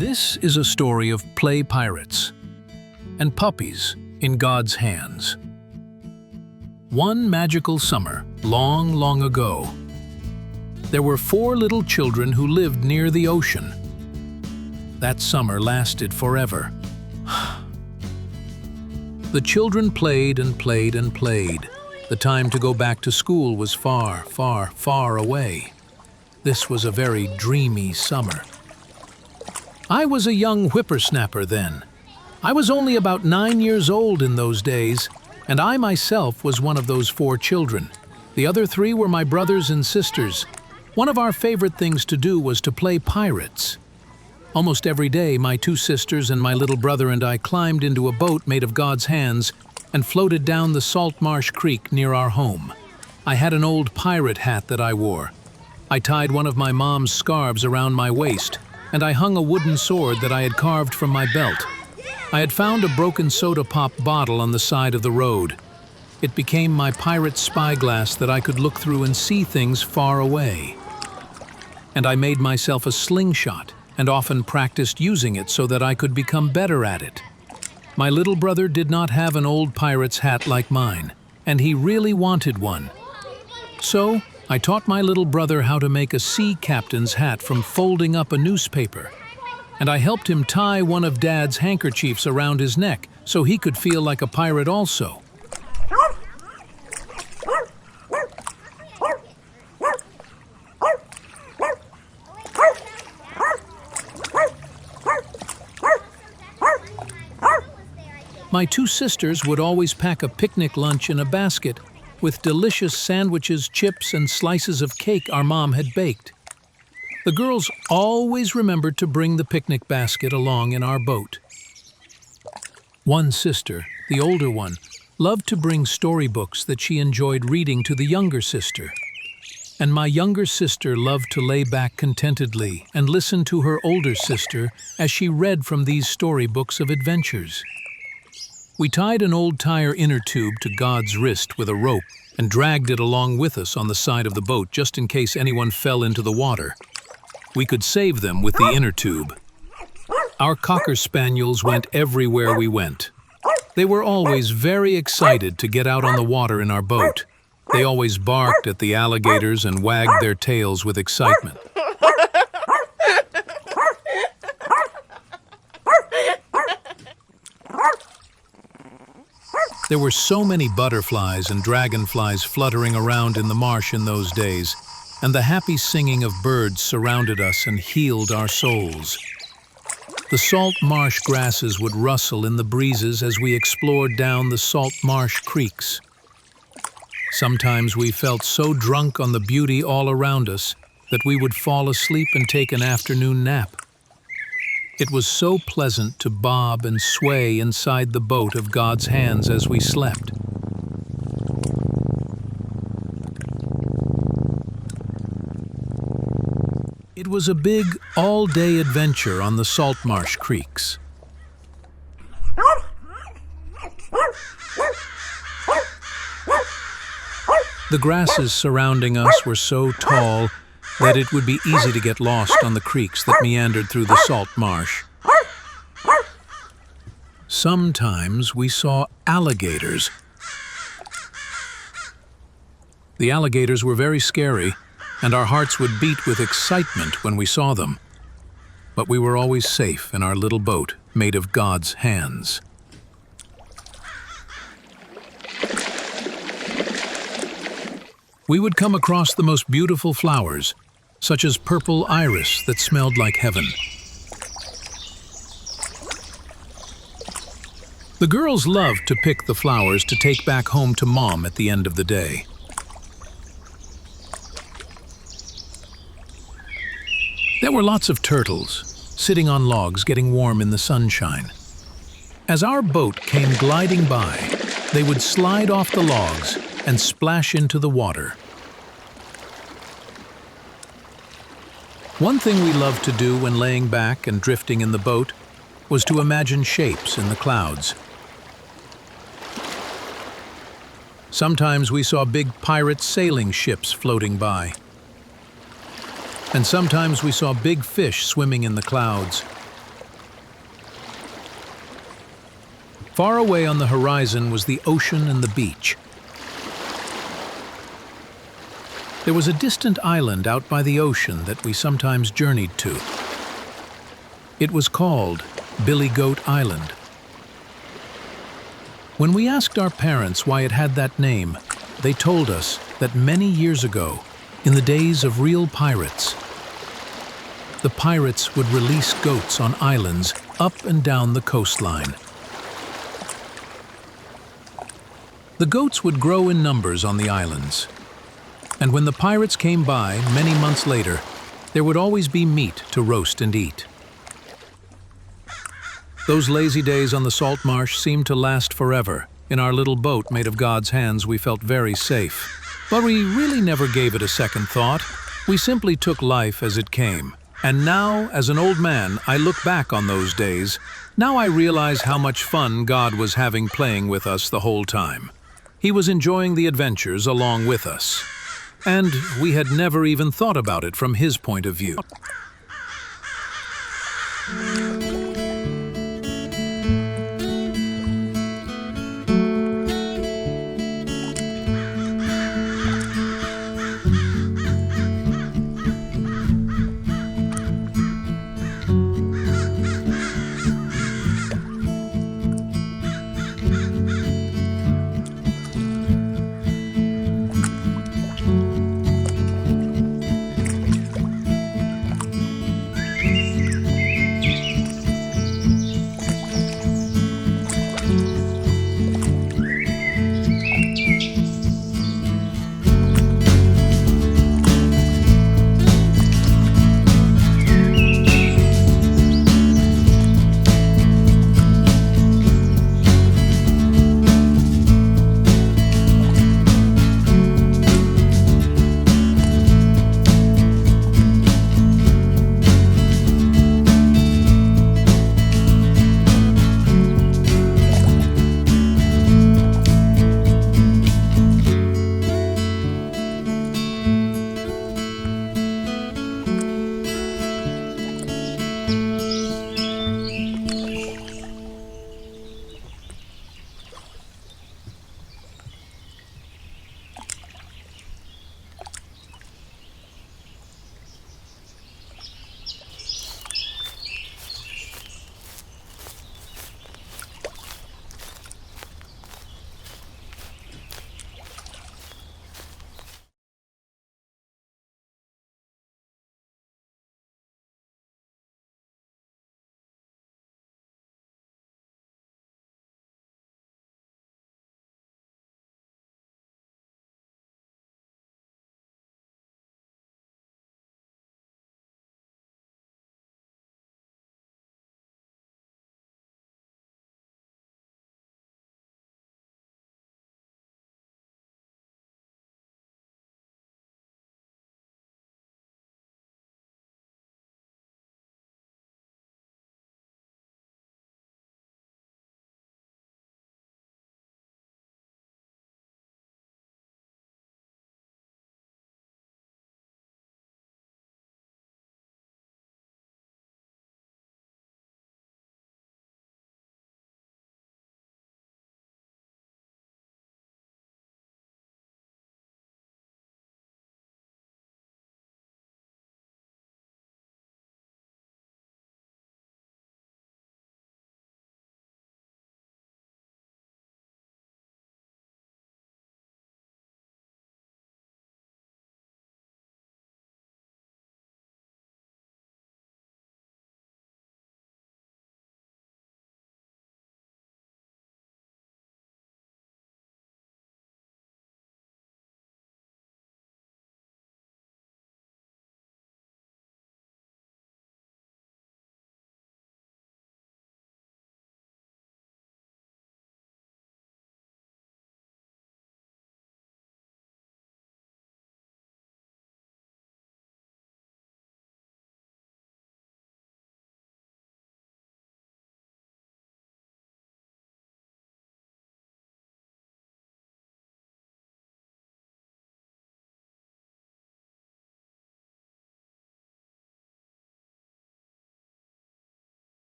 This is a story of play pirates and puppies in God's hands. One magical summer, long, long ago, there were 4 little children who lived near the ocean. That summer lasted forever. The children played and played and played. The time to go back to school was far, far, far away. This was a very dreamy summer. I was a young whippersnapper then. I was only about 9 years old in those days, and I myself was one of those 4 children. The other 3 were my brothers and sisters. One of our favorite things to do was to play pirates. Almost every day, my 2 sisters and my little brother and I climbed into a boat made of God's hands and floated down the salt marsh creek near our home. I had an old pirate hat that I wore. I tied one of my mom's scarves around my waist, and I hung a wooden sword that I had carved from my belt. I had found a broken soda pop bottle on the side of the road. It became my pirate spyglass that I could look through and see things far away. And I made myself a slingshot and often practiced using it so that I could become better at it. My little brother did not have an old pirate's hat like mine, and he really wanted one. So, I taught my little brother how to make a sea captain's hat from folding up a newspaper. And I helped him tie one of Dad's handkerchiefs around his neck so he could feel like a pirate also. My 2 sisters would always pack a picnic lunch in a basket with delicious sandwiches, chips, and slices of cake our mom had baked. The girls always remembered to bring the picnic basket along in our boat. One sister, the older one, loved to bring storybooks that she enjoyed reading to the younger sister. And my younger sister loved to lay back contentedly and listen to her older sister as she read from these storybooks of adventures. We tied an old tire inner tube to God's wrist with a rope and dragged it along with us on the side of the boat just in case anyone fell into the water. We could save them with the inner tube. Our cocker spaniels went everywhere we went. They were always very excited to get out on the water in our boat. They always barked at the alligators and wagged their tails with excitement. There were so many butterflies and dragonflies fluttering around in the marsh in those days, and the happy singing of birds surrounded us and healed our souls. The salt marsh grasses would rustle in the breezes as we explored down the salt marsh creeks. Sometimes we felt so drunk on the beauty all around us that we would fall asleep and take an afternoon nap. It was so pleasant to bob and sway inside the boat of God's hands as we slept. It was a big, all-day adventure on the salt marsh creeks. The grasses surrounding us were so tall that it would be easy to get lost on the creeks that meandered through the salt marsh. Sometimes we saw alligators. The alligators were very scary, and our hearts would beat with excitement when we saw them. But we were always safe in our little boat made of God's hands. We would come across the most beautiful flowers, such as purple iris that smelled like heaven. The girls loved to pick the flowers to take back home to Mom at the end of the day. There were lots of turtles, sitting on logs getting warm in the sunshine. As our boat came gliding by, they would slide off the logs and splash into the water. One thing we loved to do when laying back and drifting in the boat was to imagine shapes in the clouds. Sometimes we saw big pirate sailing ships floating by. And sometimes we saw big fish swimming in the clouds. Far away on the horizon was the ocean and the beach. There was a distant island out by the ocean that we sometimes journeyed to. It was called Billy Goat Island. When we asked our parents why it had that name, they told us that many years ago, in the days of real pirates, the pirates would release goats on islands up and down the coastline. The goats would grow in numbers on the islands, and when the pirates came by many months later, there would always be meat to roast and eat. Those lazy days on the salt marsh seemed to last forever. In our little boat made of God's hands, we felt very safe. But we really never gave it a second thought. We simply took life as it came. And now, as an old man, I look back on those days. Now I realize how much fun God was having playing with us the whole time. He was enjoying the adventures along with us. And we had never even thought about it from His point of view.